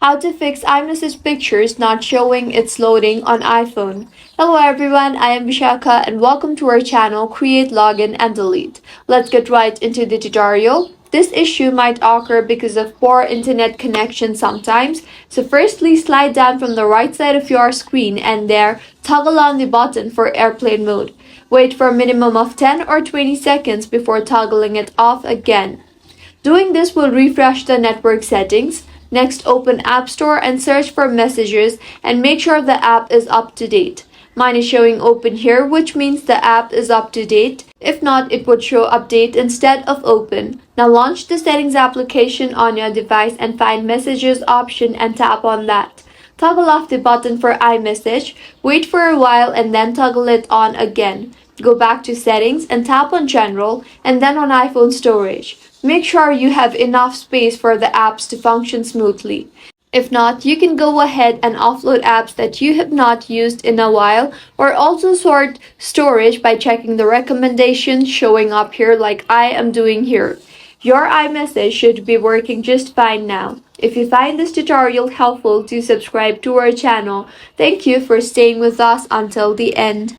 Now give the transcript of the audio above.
How to fix iMessage pictures not showing its loading on iPhone. Hello everyone, I am Vishaka and welcome to our channel Create, Login and Delete. Let's get right into the tutorial. This issue might occur because of poor internet connection sometimes. So firstly, slide down from the right side of your screen and there, toggle on the button for airplane mode. Wait for a minimum of 10 or 20 seconds before toggling it off again. Doing this will refresh the network settings. Next, open App Store and search for Messages and make sure the app is up to date. Mine is showing open here, which means the app is up to date. If not, it would show update instead of open. Now launch the settings application on your device and find Messages option and tap on that. Toggle off the button for iMessage, wait for a while and then toggle it on again. Go back to settings and tap on general and then on iPhone storage. Make sure you have enough space for the apps to function smoothly. If not, you can go ahead and offload apps that you have not used in a while, or also sort storage by checking the recommendations showing up here like I am doing here. Your iMessage should be working just fine now. If you find this tutorial helpful, do subscribe to our channel. Thank you for staying with us until the end.